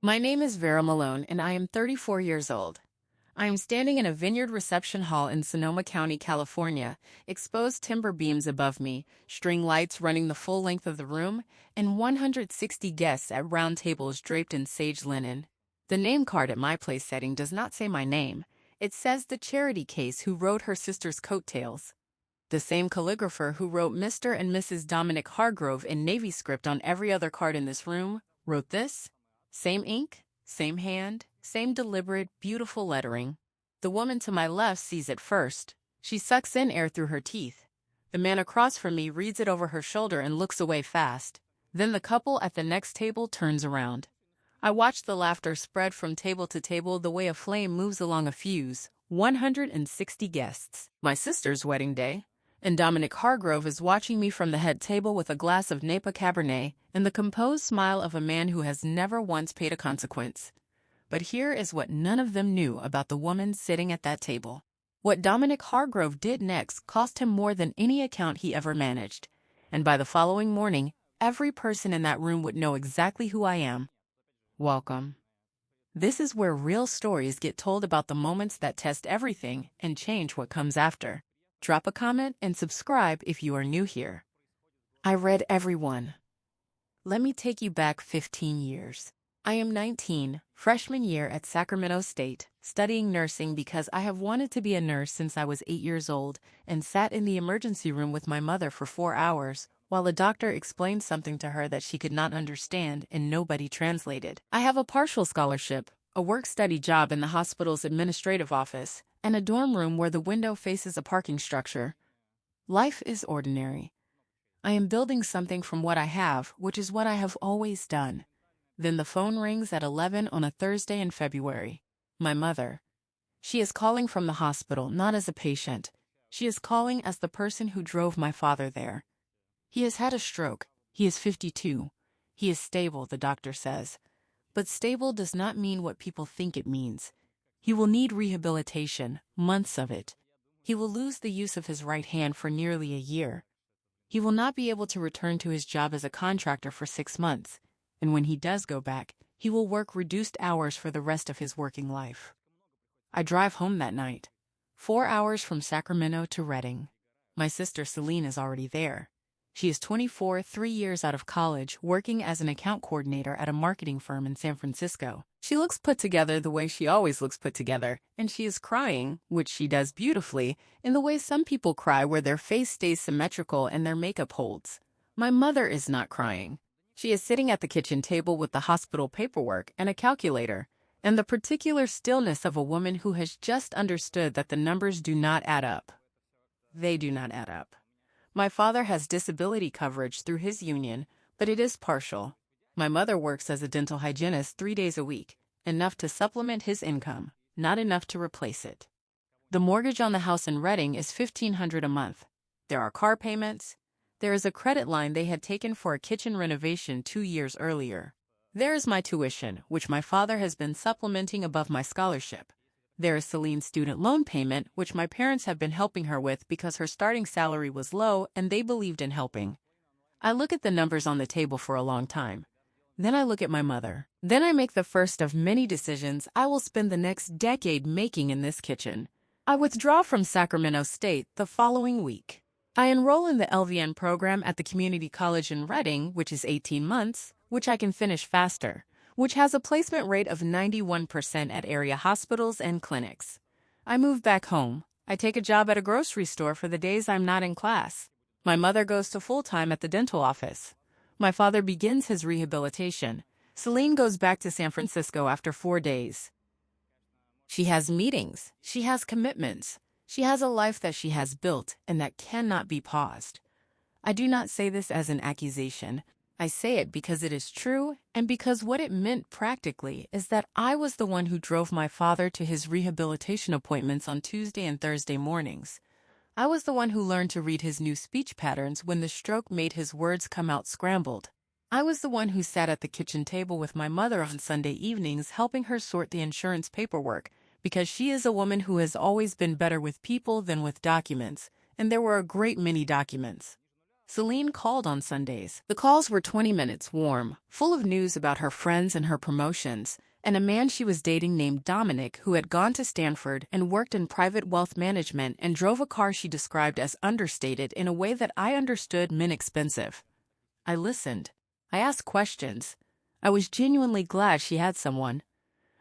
My name is Vera Malone, and I am 34 years old. I am standing in a vineyard reception hall in Sonoma County, California, exposed timber beams above me, string lights running the full length of the room, and 160 guests at round tables draped in sage linen. The name card at my place setting does not say my name. It says the charity case who wrote her sister's Coattails. The same calligrapher who wrote Mr. and Mrs. Dominic Hargrove in Navy script on every other card in this room wrote this. Same ink, same hand, same deliberate, beautiful lettering. The woman to my left sees it first. She sucks in air through her teeth. The man across from me reads it over her shoulder and looks away fast. Then the couple at the next table turns around. I watch the laughter spread from table to table the way a flame moves along a fuse. 160 guests. My sister's wedding day. And Dominic Hargrove is watching me from the head table with a glass of Napa Cabernet and the composed smile of a man who has never once paid a consequence. But here is what none of them knew about the woman sitting at that table. What Dominic Hargrove did next cost him more than any account he ever managed. And by the following morning, every person in that room would know exactly who I am. Welcome. This is where real stories get told about the moments that test everything and change what comes after. Drop a comment and subscribe if you are new here. I read every one. Let me take you back 15 years. I am 19, freshman year at Sacramento State, studying nursing because I have wanted to be a nurse since I was 8 years old and sat in the emergency room with my mother for 4 hours while a doctor explained something to her that she could not understand and nobody translated. I have a partial scholarship, a work-study job in the hospital's administrative office, and a dorm room where the window faces a parking structure. Life is ordinary. I am building something from what I have, which is what I have always done. Then the phone rings at 11 on a Thursday in February. My mother. She is calling from the hospital, not as a patient. She is calling as the person who drove my father there. He has had a stroke. He is 52. He is stable, the doctor says. But stable does not mean what people think it means. He will need rehabilitation, months of it. He will lose the use of his right hand for nearly a year. He will not be able to return to his job as a contractor for 6 months, and when he does go back, he will work reduced hours for the rest of his working life. I drive home that night, 4 hours from Sacramento to Redding. My sister Celine is already there. She is 24, 3 years out of college, working as an account coordinator at a marketing firm in San Francisco. She looks put together the way she always looks put together, and she is crying, which she does beautifully, in the way some people cry where their face stays symmetrical and their makeup holds. My mother is not crying. She is sitting at the kitchen table with the hospital paperwork and a calculator, and the particular stillness of a woman who has just understood that the numbers do not add up. They do not add up. My father has disability coverage through his union, but it is partial. My mother works as a dental hygienist 3 days a week, enough to supplement his income, not enough to replace it. The mortgage on the house in Redding is $1,500 a month. There are car payments. There is a credit line they had taken for a kitchen renovation 2 years earlier. There is my tuition, which my father has been supplementing above my scholarship. There is Celine's student loan payment, which my parents have been helping her with because her starting salary was low and they believed in helping. I look at the numbers on the table for a long time. Then I look at my mother. Then I make the first of many decisions I will spend the next decade making in this kitchen. I withdraw from Sacramento State the following week. I enroll in the LVN program at the community college in Redding, which is 18 months, which I can finish faster, which has a placement rate of 91% at area hospitals and clinics. I move back home. I take a job at a grocery store for the days I'm not in class. My mother goes to full-time at the dental office. My father begins his rehabilitation. Celine goes back to San Francisco after 4 days. She has meetings. She has commitments. She has a life that she has built and that cannot be paused. I do not say this as an accusation. I say it because it is true and because what it meant practically is that I was the one who drove my father to his rehabilitation appointments on Tuesday and Thursday mornings. I was the one who learned to read his new speech patterns when the stroke made his words come out scrambled. I was the one who sat at the kitchen table with my mother on Sunday evenings helping her sort the insurance paperwork because she is a woman who has always been better with people than with documents, and there were a great many documents. Celine called on Sundays. The calls were 20 minutes warm, full of news about her friends and her promotions, and a man she was dating named Dominic who had gone to Stanford and worked in private wealth management and drove a car she described as understated in a way that I understood meant expensive. I listened. I asked questions. I was genuinely glad she had someone.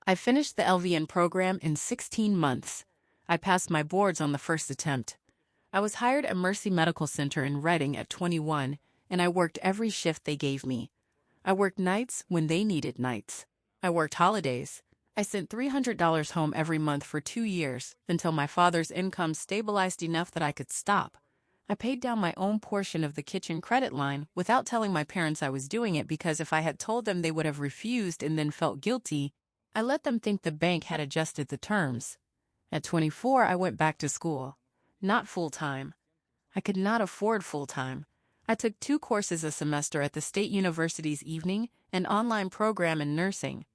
I finished the LVN program in 16 months. I passed my boards on the first attempt. I was hired at Mercy Medical Center in Reading at 21, and I worked every shift they gave me. I worked nights when they needed nights. I worked holidays. I sent $300 home every month for 2 years, until my father's income stabilized enough that I could stop. I paid down my own portion of the kitchen credit line without telling my parents I was doing it because if I had told them they would have refused and then felt guilty. I let them think the bank had adjusted the terms. At 24, I went back to school. Not full-time. I could not afford full-time. I took 2 courses a semester at the State University's evening and online program in nursing.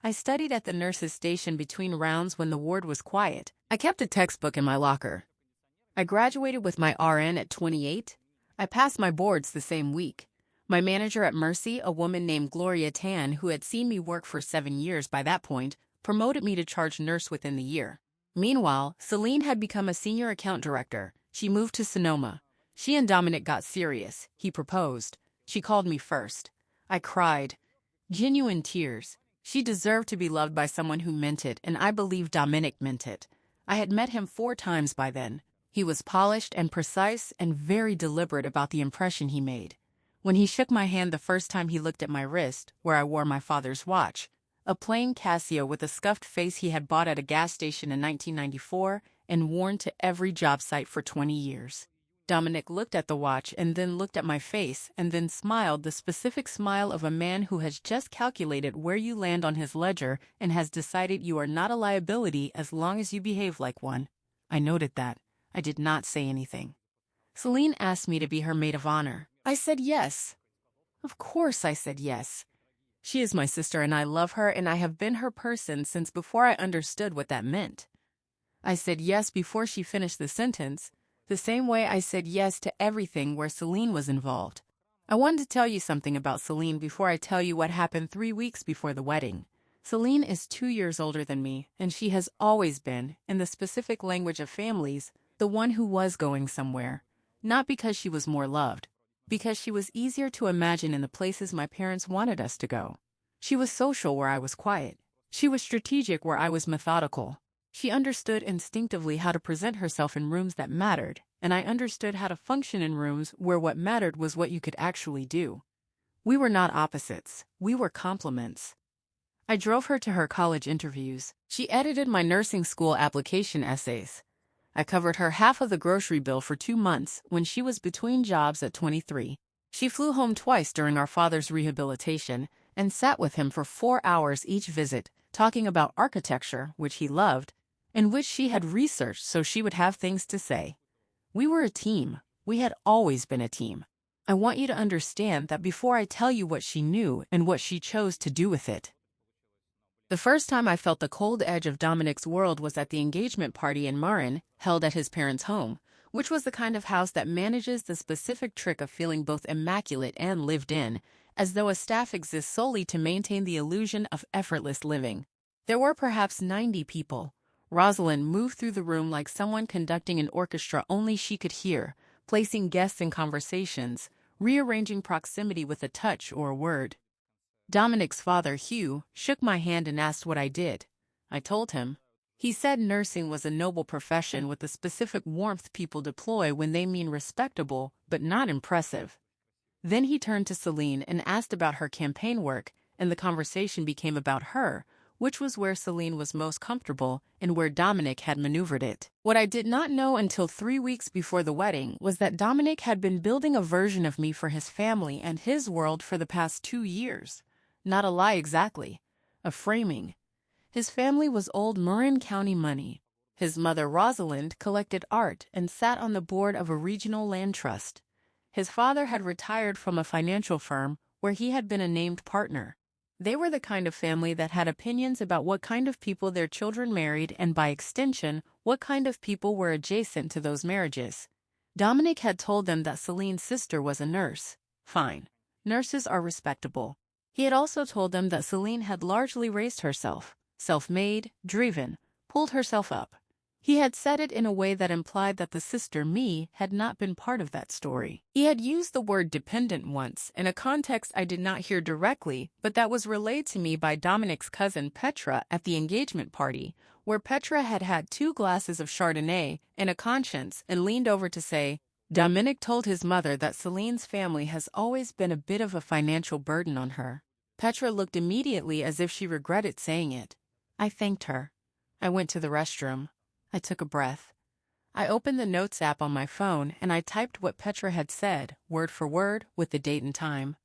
I studied at the nurses' station between rounds when the ward was quiet. I kept a textbook in my locker. I graduated with my RN at 28. I passed my boards the same week. My manager at Mercy, a woman named Gloria Tan, who had seen me work for 7 years by that point, promoted me to charge nurse within the year. Meanwhile, Celine had become a senior account director. She moved to Sonoma. She and Dominic got serious. He proposed. She called me first. I cried. Genuine tears. She deserved to be loved by someone who meant it, and I believe Dominic meant it. I had met him 4 times by then. He was polished and precise and very deliberate about the impression he made. When he shook my hand the first time he looked at my wrist, where I wore my father's watch, a plain Casio with a scuffed face he had bought at a gas station in 1994 and worn to every job site for 20 years. Dominic looked at the watch and then looked at my face and then smiled the specific smile of a man who has just calculated where you land on his ledger and has decided you are not a liability as long as you behave like one. I noted that. I did not say anything. Celine asked me to be her maid of honor. I said yes. Of course I said yes. She is my sister and I love her and I have been her person since before I understood what that meant. I said yes before she finished the sentence, the same way I said yes to everything where Celine was involved. I wanted to tell you something about Celine before I tell you what happened 3 weeks before the wedding. Celine is 2 years older than me, and she has always been, in the specific language of families, the one who was going somewhere. Not because she was more loved, because she was easier to imagine in the places my parents wanted us to go. She was social where I was quiet. She was strategic where I was methodical. She understood instinctively how to present herself in rooms that mattered, and I understood how to function in rooms where what mattered was what you could actually do. We were not opposites. We were complements. I drove her to her college interviews. She edited my nursing school application essays. I covered her half of the grocery bill for 2 months when she was between jobs at 23. She flew home twice during our father's rehabilitation and sat with him for 4 hours each visit, talking about architecture, which he loved, and which she had researched so she would have things to say. We were a team. We had always been a team. I want you to understand that before I tell you what she knew and what she chose to do with it. The first time I felt the cold edge of Dominic's world was at the engagement party in Marin, held at his parents' home, which was the kind of house that manages the specific trick of feeling both immaculate and lived in, as though a staff exists solely to maintain the illusion of effortless living. There were perhaps 90 people. Rosalind moved through the room like someone conducting an orchestra only she could hear, placing guests in conversations, rearranging proximity with a touch or a word. Dominic's father, Hugh, shook my hand and asked what I did. I told him. He said nursing was a noble profession with the specific warmth people deploy when they mean respectable but not impressive. Then he turned to Celine and asked about her campaign work, and the conversation became about her, which was where Celine was most comfortable and where Dominic had maneuvered it. What I did not know until 3 weeks before the wedding was that Dominic had been building a version of me for his family and his world for the past 2 years. Not a lie exactly. A framing. His family was old Marin County money. His mother, Rosalind, collected art and sat on the board of a regional land trust. His father had retired from a financial firm where he had been a named partner. They were the kind of family that had opinions about what kind of people their children married and, by extension, what kind of people were adjacent to those marriages. Dominic had told them that Celine's sister was a nurse. Fine. Nurses are respectable. He had also told them that Celine had largely raised herself, self-made, driven, pulled herself up. He had said it in a way that implied that the sister, me, had not been part of that story. He had used the word dependent once, in a context I did not hear directly, but that was relayed to me by Dominic's cousin Petra at the engagement party, where Petra had had 2 glasses of Chardonnay and a conscience and leaned over to say, Dominic told his mother that Celine's family has always been a bit of a financial burden on her. Petra looked immediately as if she regretted saying it. I thanked her. I went to the restroom. I took a breath. I opened the Notes app on my phone and I typed what Petra had said, word for word, with the date and time.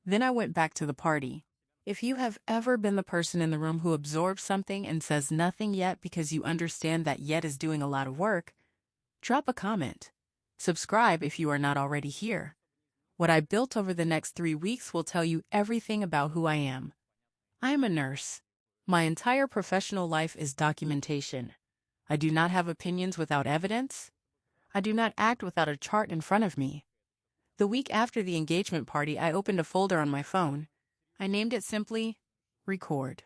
Then I went back to the party. If you have ever been the person in the room who absorbs something and says nothing yet because you understand that yet is doing a lot of work, drop a comment. Subscribe if you are not already here. What I built over the next 3 weeks will tell you everything about who I am. I am a nurse. My entire professional life is documentation. I do not have opinions without evidence. I do not act without a chart in front of me. The week after the engagement party, I opened a folder on my phone. I named it simply, Record.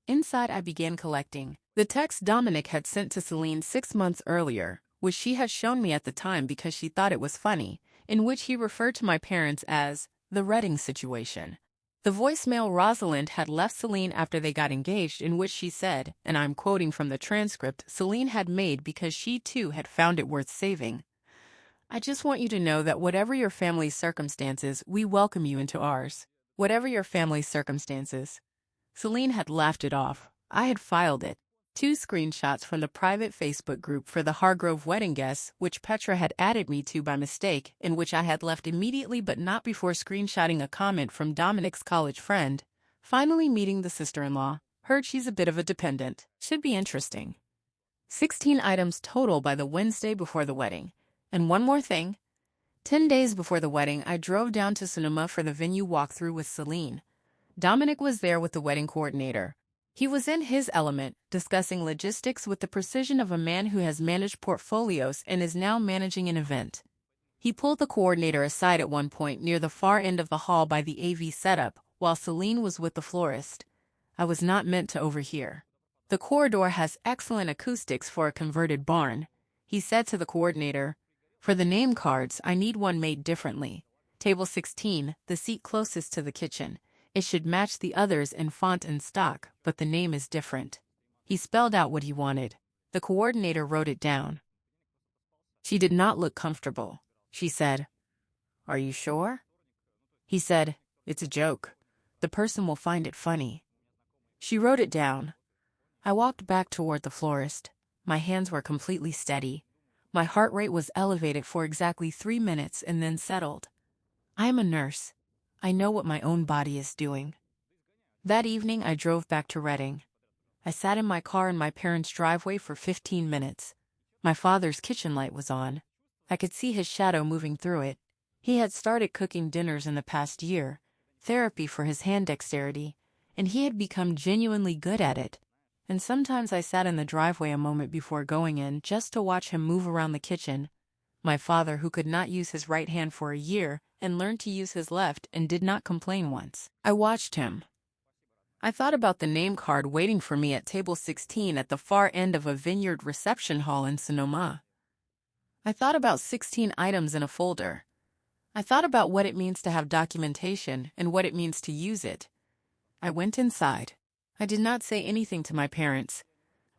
Inside, I began collecting the text Dominic had sent to Celine 6 months earlier, which she had shown me at the time because she thought it was funny, in which he referred to my parents as the Redding situation. The voicemail Rosalind had left Celine after they got engaged, in which she said, and I'm quoting from the transcript Celine had made because she too had found it worth saving. I just want you to know that whatever your family's circumstances, we welcome you into ours. Whatever your family's circumstances. Celine had laughed it off. I had filed it. 2 screenshots from the private Facebook group for the Hargrove wedding guests, which Petra had added me to by mistake, in which I had left immediately but not before screenshotting a comment from Dominic's college friend. Finally meeting the sister-in-law. Heard she's a bit of a dependent. Should be interesting. 16 items total by the Wednesday before the wedding. And one more thing. 10 days before the wedding, I drove down to Sonoma for the venue walkthrough with Celine. Dominic was there with the wedding coordinator. He was in his element, discussing logistics with the precision of a man who has managed portfolios and is now managing an event. He pulled the coordinator aside at one point near the far end of the hall by the AV setup, while Celine was with the florist. I was not meant to overhear. The corridor has excellent acoustics for a converted barn. He said to the coordinator, for the name cards, I need one made differently. Table 16, the seat closest to the kitchen. It should match the others in font and stock, but the name is different. He spelled out what he wanted. The coordinator wrote it down. She did not look comfortable. She said, Are you sure? He said, It's a joke. The person will find it funny. She wrote it down. I walked back toward the florist. My hands were completely steady. My heart rate was elevated for exactly 3 minutes and then settled. I am a nurse. I know what my own body is doing. That evening, I drove back to Redding. I sat in my car in my parents' driveway for 15 minutes. My father's kitchen light was on. I could see his shadow moving through it. He had started cooking dinners in the past year, therapy for his hand dexterity, and he had become genuinely good at it. And sometimes I sat in the driveway a moment before going in just to watch him move around the kitchen. My father, who could not use his right hand for a year and learned to use his left and did not complain once. I watched him. I thought about the name card waiting for me at table 16 at the far end of a vineyard reception hall in Sonoma. I thought about 16 items in a folder. I thought about what it means to have documentation and what it means to use it. I went inside. I did not say anything to my parents.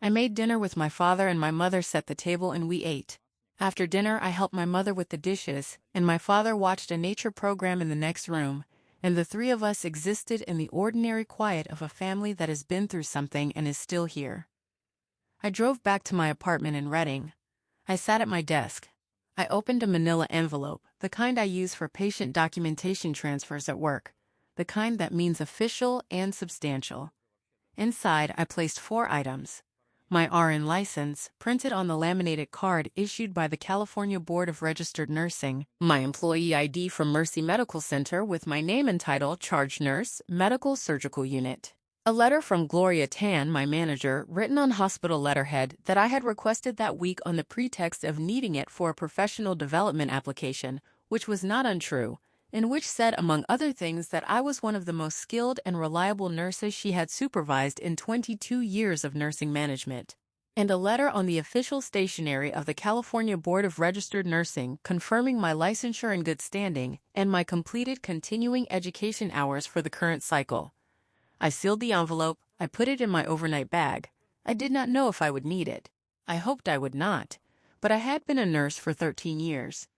I made dinner with my father and my mother set the table and we ate. After dinner, I helped my mother with the dishes, and my father watched a nature program in the next room, and the 3 of us existed in the ordinary quiet of a family that has been through something and is still here. I drove back to my apartment in Redding. I sat at my desk. I opened a manila envelope, the kind I use for patient documentation transfers at work, the kind that means official and substantial. Inside, I placed 4 items. My RN license, printed on the laminated card issued by the California Board of Registered Nursing, my employee ID from Mercy Medical Center with my name and title, Charge Nurse, Medical Surgical Unit, A letter from Gloria Tan, my manager, written on hospital letterhead that I had requested that week on the pretext of needing it for a professional development application, which was not untrue, in which said, among other things, that I was one of the most skilled and reliable nurses she had supervised in 22 years of nursing management. And a letter on the official stationery of the California Board of Registered Nursing confirming my licensure in good standing and my completed continuing education hours for the current cycle. I sealed the envelope. I put it in my overnight bag. I did not know if I would need it. I hoped I would not, but I had been a nurse for 13 years.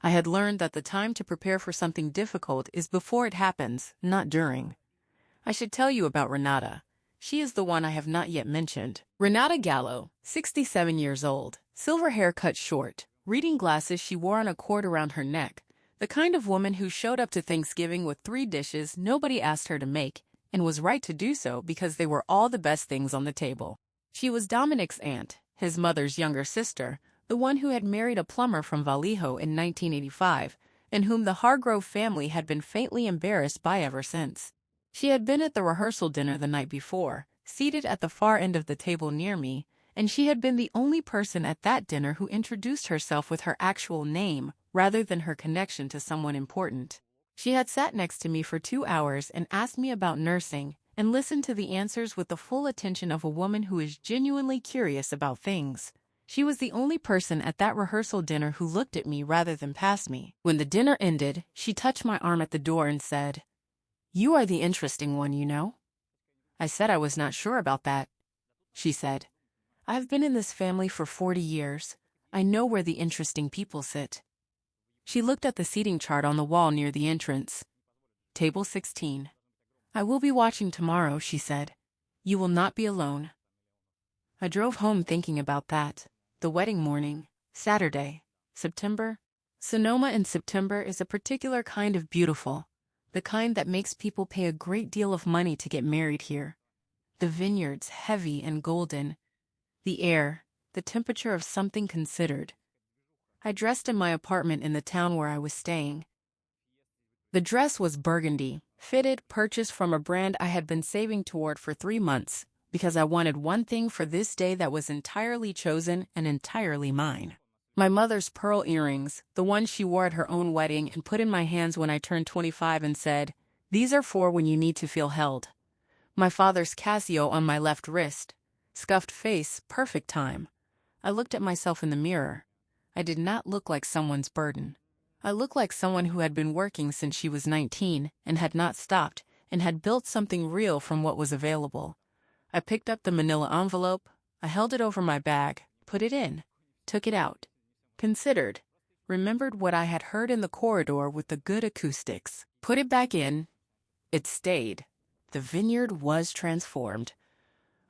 I had learned that the time to prepare for something difficult is before it happens, not during. I should tell you about Renata. She is the one I have not yet mentioned. Renata Gallo, 67 years old, silver hair cut short, reading glasses she wore on a cord around her neck, the kind of woman who showed up to Thanksgiving with 3 dishes nobody asked her to make, and was right to do so because they were all the best things on the table. She was Dominic's aunt, his mother's younger sister, the one who had married a plumber from Vallejo in 1985, and whom the Hargrove family had been faintly embarrassed by ever since. She had been at the rehearsal dinner the night before, seated at the far end of the table near me, and she had been the only person at that dinner who introduced herself with her actual name rather than her connection to someone important. She had sat next to me for 2 hours and asked me about nursing and listened to the answers with the full attention of a woman who is genuinely curious about things. She was the only person at that rehearsal dinner who looked at me rather than past me. When the dinner ended, she touched my arm at the door and said, "You are the interesting one, you know." I said I was not sure about that. She said, "I've been in this family for 40 years. I know where the interesting people sit." She looked at the seating chart on the wall near the entrance. Table 16. "I will be watching tomorrow," she said. "You will not be alone." I drove home thinking about that. The wedding morning, Saturday, September. Sonoma in September is a particular kind of beautiful, the kind that makes people pay a great deal of money to get married here. The vineyards heavy and golden. The air, the temperature of something considered. I dressed in my apartment in the town where I was staying. The dress was burgundy, fitted, purchased from a brand I had been saving toward for 3 months, because I wanted one thing for this day that was entirely chosen and entirely mine. My mother's pearl earrings, the ones she wore at her own wedding and put in my hands when I turned 25 and said, "These are for when you need to feel held." My father's Casio on my left wrist. Scuffed face, perfect time. I looked at myself in the mirror. I did not look like someone's burden. I looked like someone who had been working since she was 19 and had not stopped and had built something real from what was available. I picked up the manila envelope. I held it over my bag, put it in, took it out, considered, remembered what I had heard in the corridor with the good acoustics, put it back in. It stayed. The vineyard was transformed.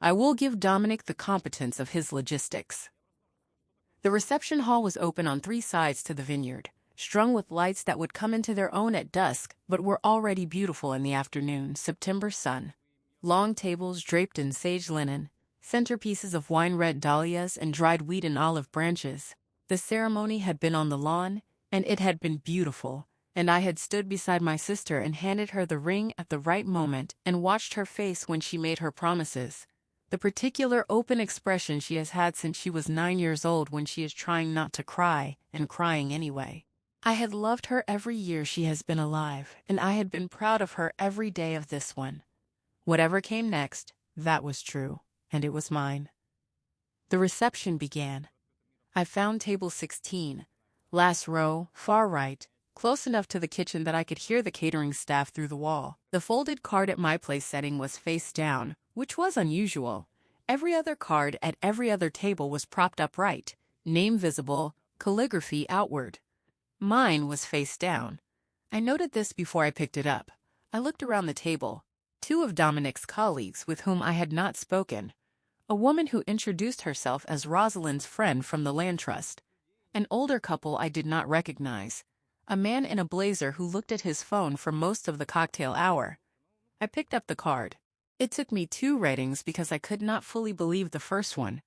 I will give Dominic the competence of his logistics. The reception hall was open on 3 sides to the vineyard, strung with lights that would come into their own at dusk but were already beautiful in the afternoon September sun. Long tables draped in sage linen, centerpieces of wine-red dahlias and dried wheat and olive branches. The ceremony had been on the lawn, and it had been beautiful, and I had stood beside my sister and handed her the ring at the right moment and watched her face when she made her promises. The particular open expression she has had since she was 9 years old when she is trying not to cry and crying anyway. I had loved her every year she has been alive, and I had been proud of her every day of this one. Whatever came next, that was true, and it was mine. The reception began. I found table 16, last row, far right, close enough to the kitchen that I could hear the catering staff through the wall. The folded card at my place setting was face down, which was unusual. Every other card at every other table was propped upright, name visible, calligraphy outward. Mine was face down. I noted this before I picked it up. I looked around the table. 2 of Dominic's colleagues with whom I had not spoken. A woman who introduced herself as Rosalind's friend from the land trust. An older couple I did not recognize. A man in a blazer who looked at his phone for most of the cocktail hour. I picked up the card. It took me 2 readings because I could not fully believe the first one.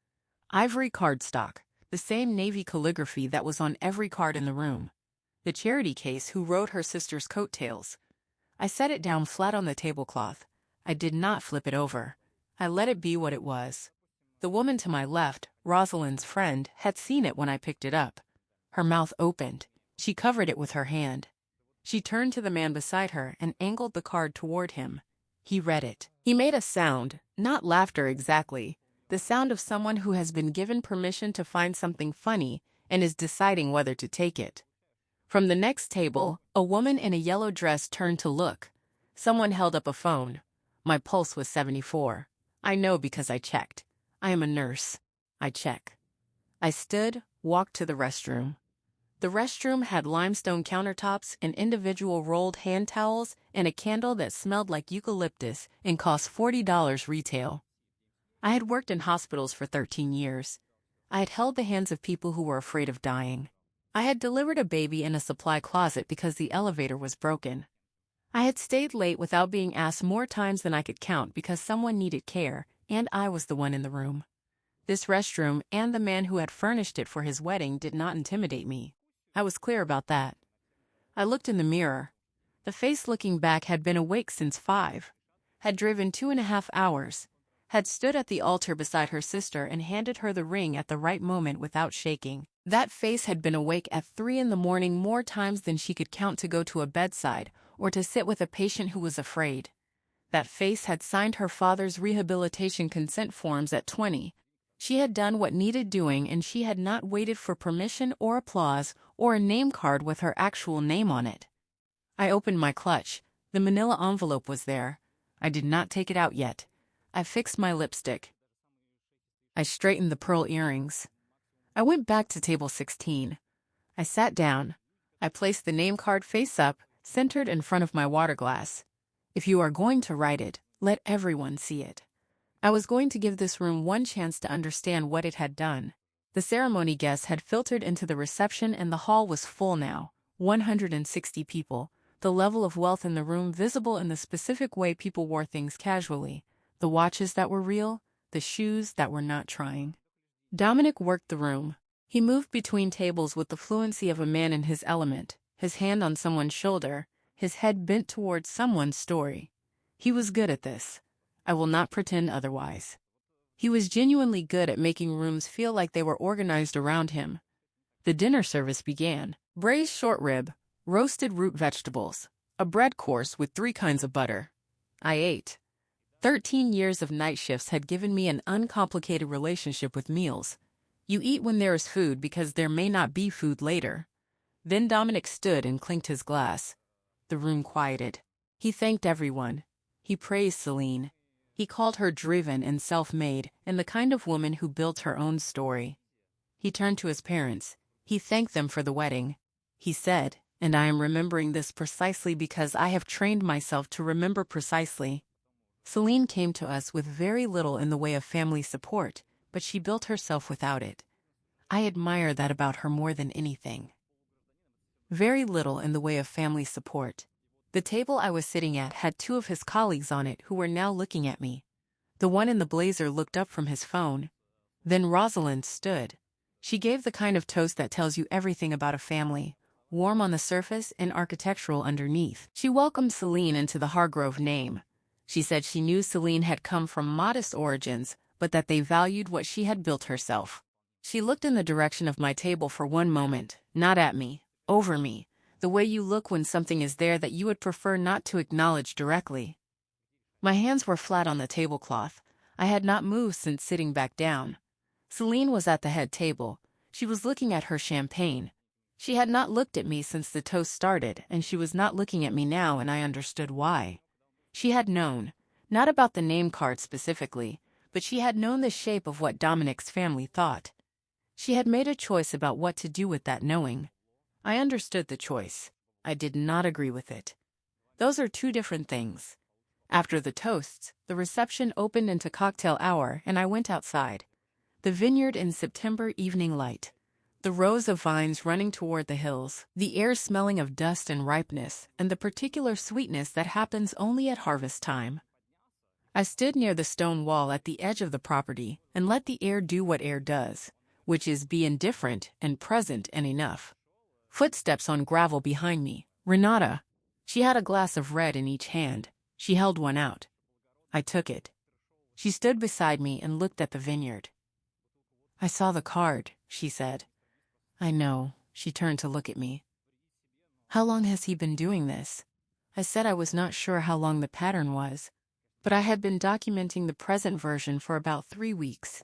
Ivory cardstock, the same navy calligraphy that was on every card in the room. The charity case who wrote her sister's Coattails. I set it down flat on the tablecloth. I did not flip it over. I let it be what it was. The woman to my left, Rosalind's friend, had seen it when I picked it up. Her mouth opened. She covered it with her hand. She turned to the man beside her and angled the card toward him. He read it. He made a sound, not laughter exactly, the sound of someone who has been given permission to find something funny and is deciding whether to take it. From the next table, a woman in a yellow dress turned to look. Someone held up a phone. My pulse was 74. I know because I checked. I am a nurse. I check. I stood, walked to the restroom. The restroom had limestone countertops and individual rolled hand towels and a candle that smelled like eucalyptus and cost $40 retail. I had worked in hospitals for 13 years. I had held the hands of people who were afraid of dying. I had delivered a baby in a supply closet because the elevator was broken. I had stayed late without being asked more times than I could count because someone needed care, and I was the one in the room. This restroom and the man who had furnished it for his wedding did not intimidate me. I was clear about that. I looked in the mirror. The face looking back had been awake since 5, had driven 2.5 hours, had stood at the altar beside her sister and handed her the ring at the right moment without shaking. That face had been awake at 3 in the morning more times than she could count to go to a bedside or to sit with a patient who was afraid. That face had signed her father's rehabilitation consent forms at 20. She had done what needed doing, and she had not waited for permission or applause or a name card with her actual name on it. I opened my clutch. The manila envelope was there. I did not take it out yet. I fixed my lipstick. I straightened the pearl earrings. I went back to table 16. I sat down. I placed the name card face up, centered in front of my water glass. If you are going to write it, let everyone see it. I was going to give this room one chance to understand what it had done. The ceremony guests had filtered into the reception and the hall was full now, 160 people, the level of wealth in the room visible in the specific way people wore things casually, the watches that were real, the shoes that were not trying. Dominic worked the room. He moved between tables with the fluency of a man in his element, his hand on someone's shoulder, his head bent towards someone's story. He was good at this. I will not pretend otherwise. He was genuinely good at making rooms feel like they were organized around him. The dinner service began. Braised short rib, roasted root vegetables, a bread course with 3 kinds of butter. I ate. 13 years of night shifts had given me an uncomplicated relationship with meals. You eat when there is food because there may not be food later. Then Dominic stood and clinked his glass. The room quieted. He thanked everyone. He praised Celine. He called her driven and self-made and the kind of woman who built her own story. He turned to his parents. He thanked them for the wedding. He said, and I am remembering this precisely because I have trained myself to remember precisely. Celine came to us with very little in the way of family support, but she built herself without it. I admire that about her more than anything. Very little in the way of family support. The table I was sitting at had 2 of his colleagues on it who were now looking at me. The one in the blazer looked up from his phone. Then Rosalind stood. She gave the kind of toast that tells you everything about a family, warm on the surface and architectural underneath. She welcomed Celine into the Hargrove name. She said she knew Celine had come from modest origins, but that they valued what she had built herself. She looked in the direction of my table for one moment, not at me, over me, the way you look when something is there that you would prefer not to acknowledge directly. My hands were flat on the tablecloth. I had not moved since sitting back down. Celine was at the head table. She was looking at her champagne. She had not looked at me since the toast started, and she was not looking at me now, and I understood why. She had known, not about the name card specifically, but she had known the shape of what Dominic's family thought. She had made a choice about what to do with that knowing. I understood the choice. I did not agree with it. Those are 2 different things. After the toasts, the reception opened into cocktail hour and I went outside. The vineyard in September evening light. The rows of vines running toward the hills, the air smelling of dust and ripeness, and the particular sweetness that happens only at harvest time. I stood near the stone wall at the edge of the property and let the air do what air does, which is be indifferent and present and enough. Footsteps on gravel behind me. Renata. She had a glass of red in each hand. She held one out. I took it. She stood beside me and looked at the vineyard. I saw the card, she said. I know, she turned to look at me. How long has he been doing this? I said I was not sure how long the pattern was, but I had been documenting the present version for about 3 weeks.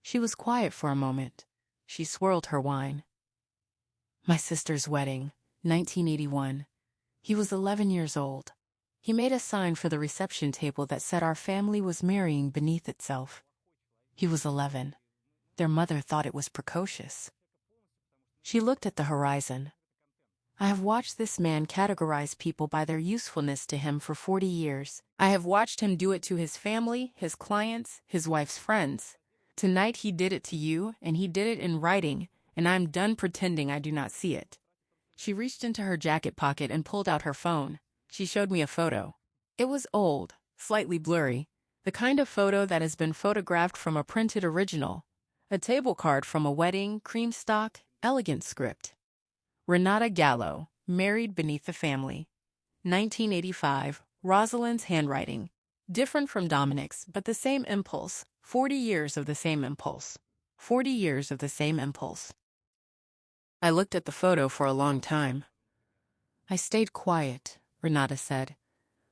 She was quiet for a moment. She swirled her wine. My sister's wedding, 1981. He was 11 years old. He made a sign for the reception table that said our family was marrying beneath itself. He was 11. Their mother thought it was precocious. She looked at the horizon. I have watched this man categorize people by their usefulness to him for 40 years. I have watched him do it to his family, his clients, his wife's friends. Tonight he did it to you, and he did it in writing, and I'm done pretending I do not see it. She reached into her jacket pocket and pulled out her phone. She showed me a photo. It was old, slightly blurry, the kind of photo that has been photographed from a printed original. A table card from a wedding, cream stock, elegant script. Renata Gallo, married beneath the family. 1985, Rosalind's handwriting. Different from Dominic's, but the same impulse. 40 years of the same impulse. 40 years of the same impulse. I looked at the photo for a long time. I stayed quiet, Renata said.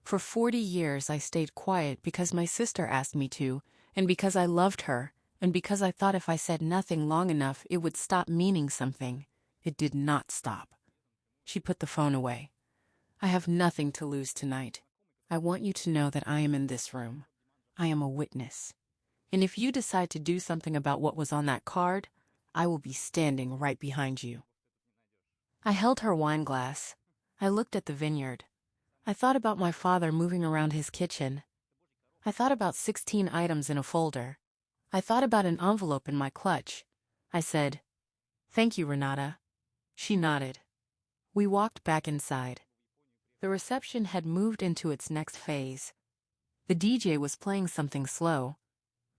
For 40 years I stayed quiet because my sister asked me to, and because I loved her, and because I thought if I said nothing long enough it would stop meaning something. It did not stop. She put the phone away. I have nothing to lose tonight. I want you to know that I am in this room. I am a witness. And if you decide to do something about what was on that card, I will be standing right behind you. I held her wine glass. I looked at the vineyard. I thought about my father moving around his kitchen. I thought about 16 items in a folder. I thought about an envelope in my clutch. I said, "Thank you, Renata." She nodded. We walked back inside. The reception had moved into its next phase. The DJ was playing something slow.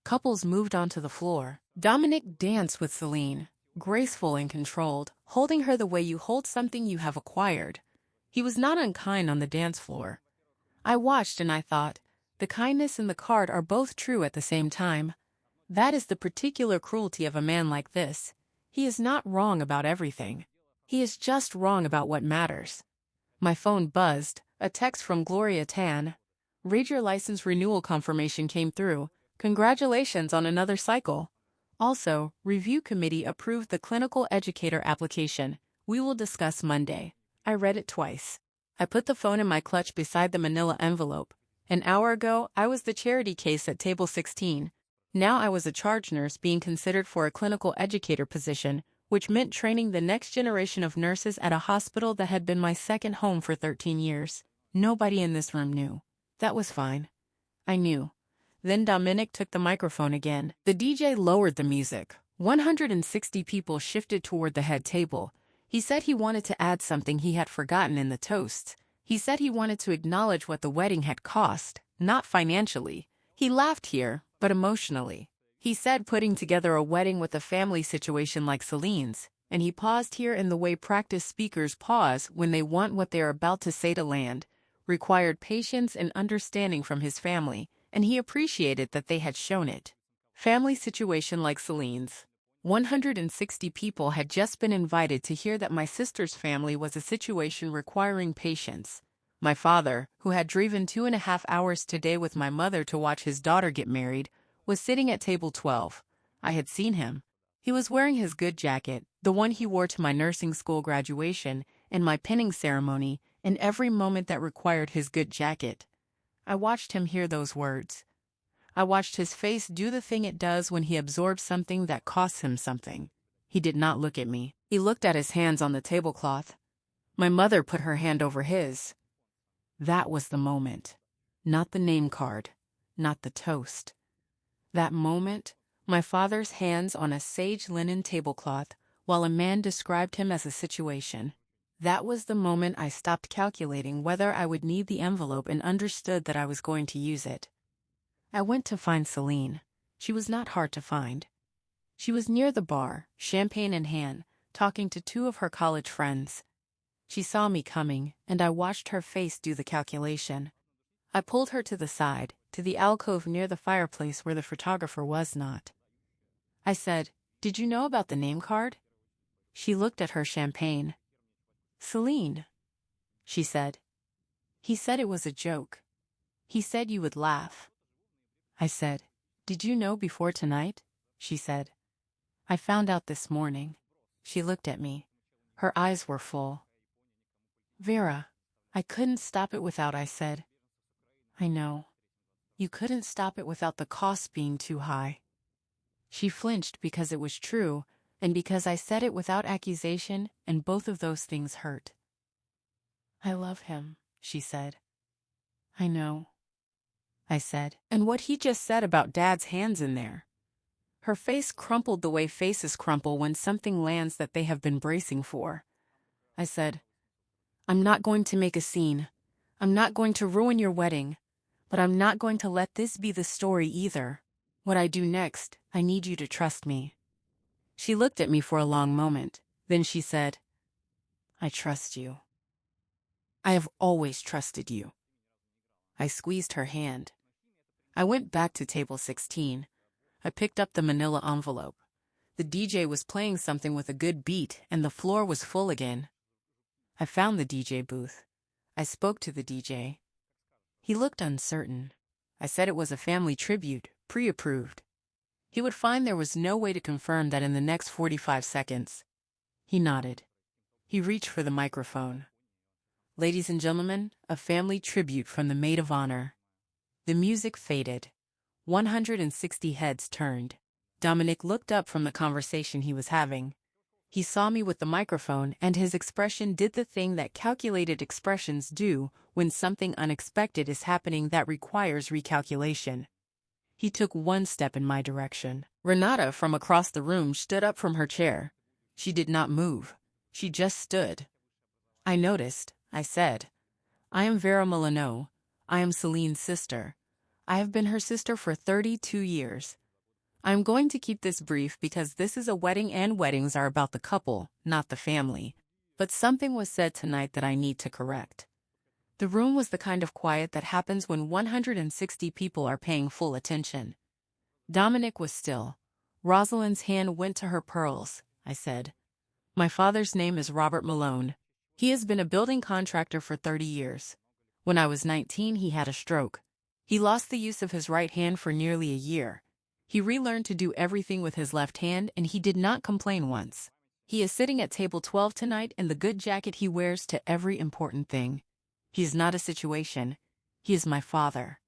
Couples moved onto the floor. Dominic danced with Celine, graceful and controlled, holding her the way you hold something you have acquired. He was not unkind on the dance floor. I watched and I thought, the kindness and the card are both true at the same time. That is the particular cruelty of a man like this. He is not wrong about everything. He is just wrong about what matters. My phone buzzed. A text from Gloria Tan. "Read your license renewal confirmation came through. Congratulations on another cycle. Also, review committee approved the clinical educator application. We will discuss Monday." I read it twice. I put the phone in my clutch beside the manila envelope. An hour ago, I was the charity case at table 16. Now I was a charge nurse being considered for a clinical educator position, which meant training the next generation of nurses at a hospital that had been my second home for 13 years. Nobody in this room knew. That was fine. I knew. Then Dominic took the microphone again. The DJ lowered the music. 160 people shifted toward the head table. He said he wanted to add something he had forgotten in the toast. He said he wanted to acknowledge what the wedding had cost, not financially. He laughed here, but emotionally. He said putting together a wedding with a family situation like Celine's, and he paused here in the way practiced speakers pause when they want what they are about to say to land, required patience and understanding from his family, and he appreciated that they had shown it. Family situation like Celine's. 160 people had just been invited to hear that my sister's family was a situation requiring patience. My father, who had driven 2.5 hours today with my mother to watch his daughter get married, was sitting at table 12. I had seen him. He was wearing his good jacket, the one he wore to my nursing school graduation and my pinning ceremony, and every moment that required his good jacket. I watched him hear those words. I watched his face do the thing it does when he absorbs something that costs him something. He did not look at me. He looked at his hands on the tablecloth. My mother put her hand over his. That was the moment. Not the name card. Not the toast. That moment, my father's hands on a sage linen tablecloth, while a man described him as a situation. That was the moment I stopped calculating whether I would need the envelope and understood that I was going to use it. I went to find Celine. She was not hard to find. She was near the bar, champagne in hand, talking to 2 of her college friends. She saw me coming, and I watched her face do the calculation. I pulled her to the side, to the alcove near the fireplace where the photographer was not. I said, "Did you know about the name card?" She looked at her champagne. "Celine," she said. "He said it was a joke. He said you would laugh." I said, "Did you know before tonight?" She said, "I found out this morning." She looked at me. Her eyes were full. "Vera, I couldn't stop it without," I said. "I know. You couldn't stop it without the costs being too high." She flinched because it was true, and because I said it without accusation, and both of those things hurt. "I love him," she said. "I know," I said. "And what he just said about Dad's hands in there." Her face crumpled the way faces crumple when something lands that they have been bracing for. I said, "I'm not going to make a scene. I'm not going to ruin your wedding. But I'm not going to let this be the story either. What I do next, I need you to trust me." She looked at me for a long moment. Then she said, "I trust you. I have always trusted you." I squeezed her hand. I went back to table 16. I picked up the manila envelope. The DJ was playing something with a good beat, and the floor was full again. I found the DJ booth. I spoke to the DJ. He looked uncertain. I said it was a family tribute, pre-approved. He would find there was no way to confirm that in the next 45 seconds. He nodded. He reached for the microphone. "Ladies and gentlemen, a family tribute from the maid of honor." The music faded. 160 heads turned. Dominic looked up from the conversation he was having. He saw me with the microphone, and his expression did the thing that calculated expressions do when something unexpected is happening that requires recalculation. He took one step in my direction. Renata from across the room stood up from her chair. She did not move. She just stood. "I noticed," I said. "I am Vera Malone. I am Celine's sister. I have been her sister for 32 years. I am going to keep this brief because this is a wedding and weddings are about the couple, not the family. But something was said tonight that I need to correct." The room was the kind of quiet that happens when 160 people are paying full attention. Dominic was still. Rosalind's hand went to her pearls. I said, "My father's name is Robert Malone. He has been a building contractor for 30 years. When I was 19, he had a stroke. He lost the use of his right hand for nearly a year. He relearned to do everything with his left hand, and he did not complain once. He is sitting at table 12 tonight in the good jacket he wears to every important thing. He is not a situation. He is my father."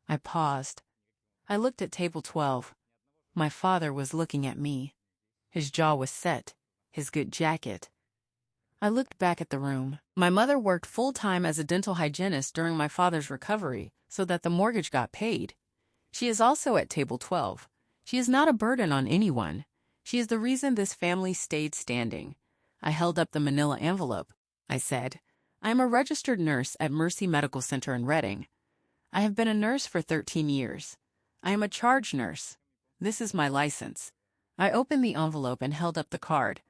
I paused. I looked at table 12. My father was looking at me. His jaw was set, his good jacket. I looked back at the room. My mother worked full-time as a dental hygienist during my father's recovery so that the mortgage got paid. She is also at table 12. She is not a burden on anyone. She is the reason this family stayed standing. I held up the manila envelope. I said, "I am a registered nurse at Mercy Medical Center in Reading. I have been a nurse for 13 years. I am a charge nurse. This is my license." I opened the envelope and held up the card.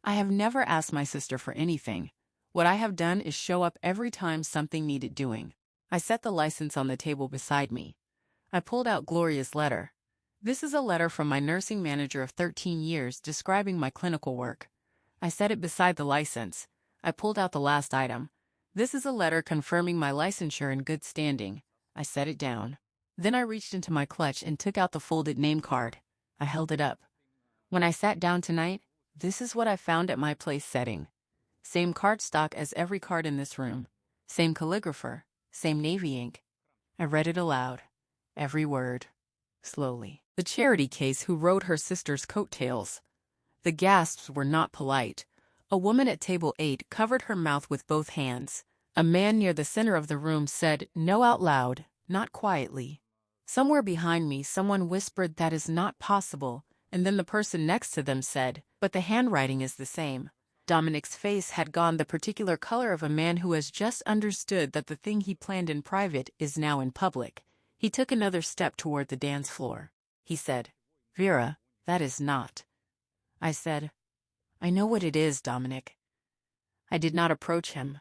I have never asked my sister for anything. What I have done is show up every time something needed doing. I set the license on the table beside me. I pulled out Gloria's letter. This is a letter from my nursing manager of 13 years describing my clinical work. I set it beside the license. I pulled out the last item. This is a letter confirming my licensure in good standing. I set it down. Then I reached into my clutch and took out the folded name card. I held it up. When I sat down tonight, this is what I found at my place setting. Same cardstock as every card in this room. Same calligrapher. Same navy ink. I read it aloud. Every word. Slowly. The charity case who rode her sister's coattails. The gasps were not polite. A woman at table 8 covered her mouth with both hands. A man near the center of the room said, "No," out loud, not quietly. Somewhere behind me, someone whispered, "That is not possible," and then the person next to them said, "But the handwriting is the same." Dominic's face had gone the particular color of a man who has just understood that the thing he planned in private is now in public. He took another step toward the dance floor. He said, "Vera, that is not." I said, "I know what it is, Dominic." I did not approach him.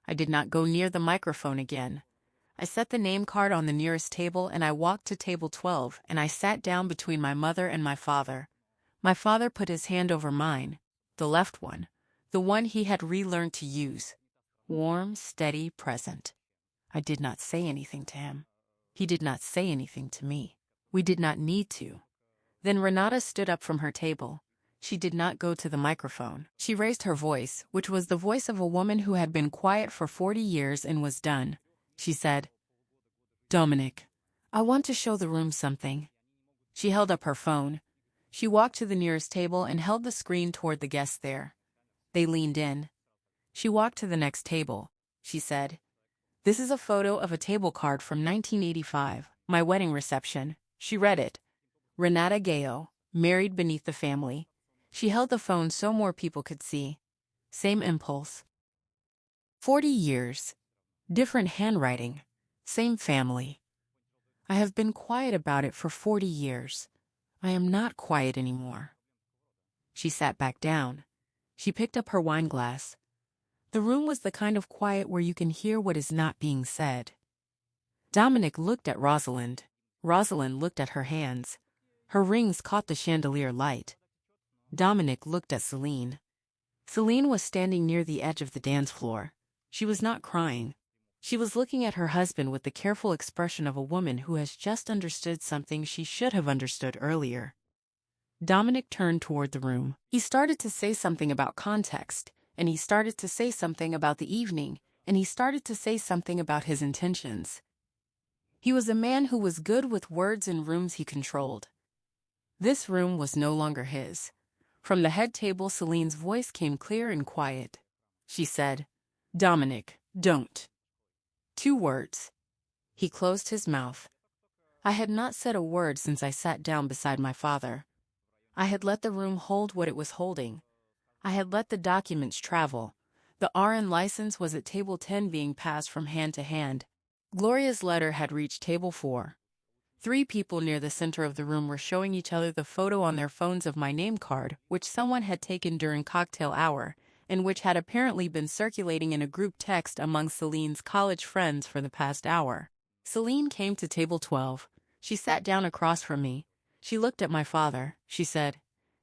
I did not go near the microphone again. I set the name card on the nearest table and I walked to table 12 and I sat down between my mother and my father. My father put his hand over mine, the left one, the one he had relearned to use. Warm, steady, present. I did not say anything to him. He did not say anything to me. We did not need to. Then Renata stood up from her table. She did not go to the microphone. She raised her voice, which was the voice of a woman who had been quiet for 40 years and was done. She said, "Dominic, I want to show the room something." She held up her phone. She walked to the nearest table and held the screen toward the guests there. They leaned in. She walked to the next table. She said, "This is a photo of a table card from 1985, my wedding reception." She read it. Renata Gao, married beneath the family. She held the phone so more people could see. Same impulse. 40 years. Different handwriting. Same family. I have been quiet about it for 40 years. I am not quiet anymore. She sat back down. She picked up her wine glass. The room was the kind of quiet where you can hear what is not being said. Dominic looked at Rosalind. Rosalind looked at her hands. Her rings caught the chandelier light. Dominic looked at Celine. Celine was standing near the edge of the dance floor. She was not crying. She was looking at her husband with the careful expression of a woman who has just understood something she should have understood earlier. Dominic turned toward the room. He started to say something about context, and he started to say something about the evening, and he started to say something about his intentions. He was a man who was good with words in rooms he controlled. This room was no longer his. From the head table, Celine's voice came clear and quiet. She said, "Dominic, don't." 2 words. He closed his mouth. I had not said a word since I sat down beside my father. I had let the room hold what it was holding. I had let the documents travel. The RN license was at table 10 being passed from hand to hand. Gloria's letter had reached table 4. 3 people near the center of the room were showing each other the photo on their phones of my name card, which someone had taken during cocktail hour, and which had apparently been circulating in a group text among Celine's college friends for the past hour. Celine came to table 12. She sat down across from me. She looked at my father. She said,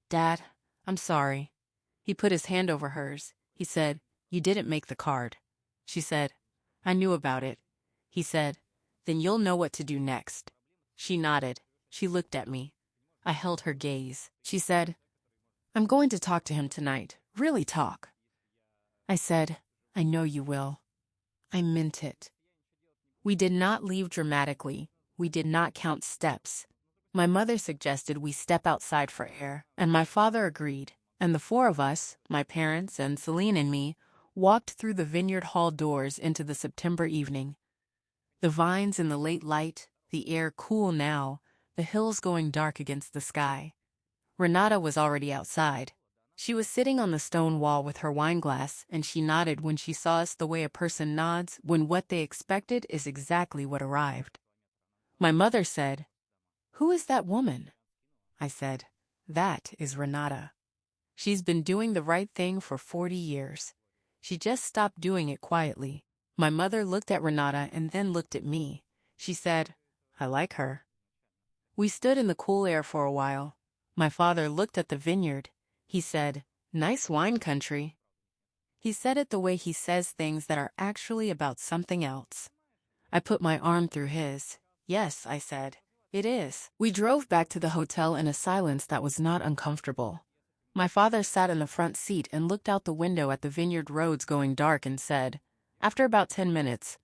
"Dad, I'm sorry." He put his hand over hers. He said, "You didn't make the card." She said, "I knew about it." He said, "Then you'll know what to do next." She nodded. She looked at me. I held her gaze. She said, "I'm going to talk to him tonight. Really talk." I said, "I know you will." I meant it. We did not leave dramatically. We did not count steps. My mother suggested we step outside for air, and my father agreed, and the 4 of us, my parents and Celine and me, walked through the vineyard hall doors into the September evening. The vines in the late light, the air cool now, the hills going dark against the sky. Renata was already outside. She was sitting on the stone wall with her wine glass, and she nodded when she saw us the way a person nods when what they expected is exactly what arrived. My mother said, "Who is that woman?" I said, "That is Renata. She's been doing the right thing for 40 years. She just stopped doing it quietly." My mother looked at Renata and then looked at me. She said, "I like her." We stood in the cool air for a while. My father looked at the vineyard. He said, "Nice wine country." He said it the way he says things that are actually about something else. I put my arm through his. "Yes," I said, "it is." We drove back to the hotel in a silence that was not uncomfortable. My father sat in the front seat and looked out the window at the vineyard roads going dark and said, after about 10 minutes,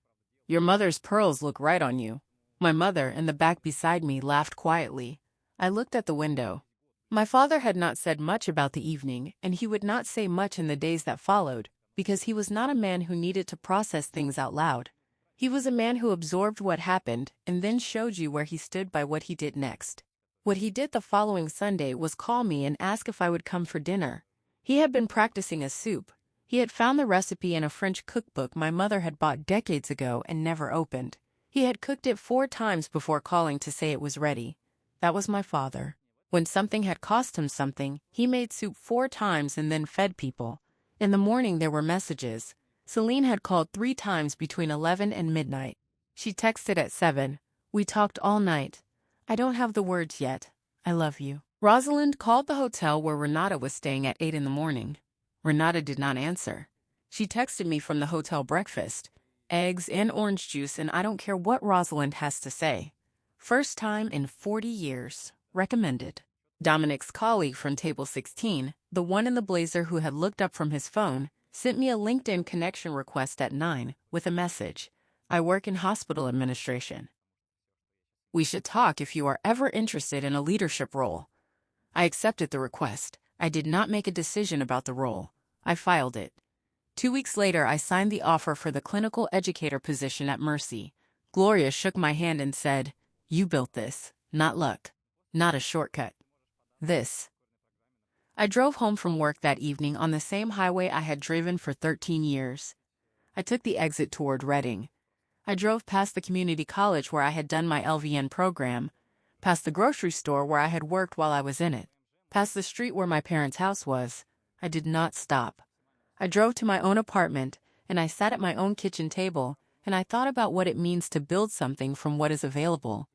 "Your mother's pearls look right on you." My mother, in the back beside me, laughed quietly. I looked at the window. My father had not said much about the evening, and he would not say much in the days that followed, because he was not a man who needed to process things out loud. He was a man who absorbed what happened and then showed you where he stood by what he did next. What he did the following Sunday was call me and ask if I would come for dinner. He had been practicing a soup. He had found the recipe in a French cookbook my mother had bought decades ago and never opened. He had cooked it 4 times before calling to say it was ready. That was my father. When something had cost him something, he made soup 4 times and then fed people. In the morning there were messages. Celine had called 3 times between 11 and midnight. She texted at 7. We talked all night. I don't have the words yet. I love you. Rosalind called the hotel where Renata was staying at 8 in the morning. Renata did not answer. She texted me from the hotel breakfast. Eggs and orange juice, and I don't care what Rosalind has to say. First time in 40 years. Recommended. Dominic's colleague from Table 16, the one in the blazer who had looked up from his phone, sent me a LinkedIn connection request at 9 with a message. I work in hospital administration. We should talk if you are ever interested in a leadership role. I accepted the request. I did not make a decision about the role. I filed it. 2 weeks later, I signed the offer for the clinical educator position at Mercy. Gloria shook my hand and said, "You built this, not luck, not a shortcut. This." I drove home from work that evening on the same highway I had driven for 13 years. I took the exit toward Reading. I drove past the community college where I had done my LVN program, past the grocery store where I had worked while I was in it, past the street where my parents' house was. I did not stop. I drove to my own apartment, and I sat at my own kitchen table, and I thought about what it means to build something from what is available.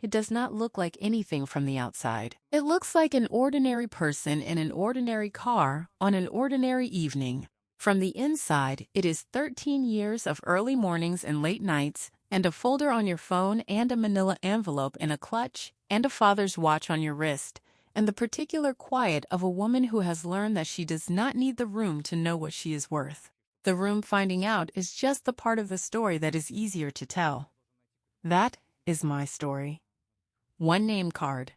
It does not look like anything from the outside. It looks like an ordinary person in an ordinary car on an ordinary evening. From the inside, it is 13 years of early mornings and late nights, and a folder on your phone, and a manila envelope in a clutch, and a father's watch on your wrist, and the particular quiet of a woman who has learned that she does not need the room to know what she is worth. The room finding out is just the part of the story that is easier to tell. That is my story. One name card.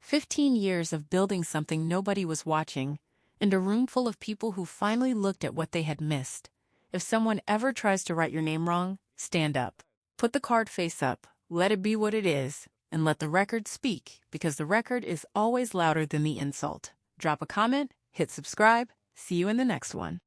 15 years of building something nobody was watching, and a room full of people who finally looked at what they had missed. If someone ever tries to write your name wrong, stand up. Put the card face up, let it be what it is, and let the record speak, because the record is always louder than the insult. Drop a comment, hit subscribe, see you in the next one.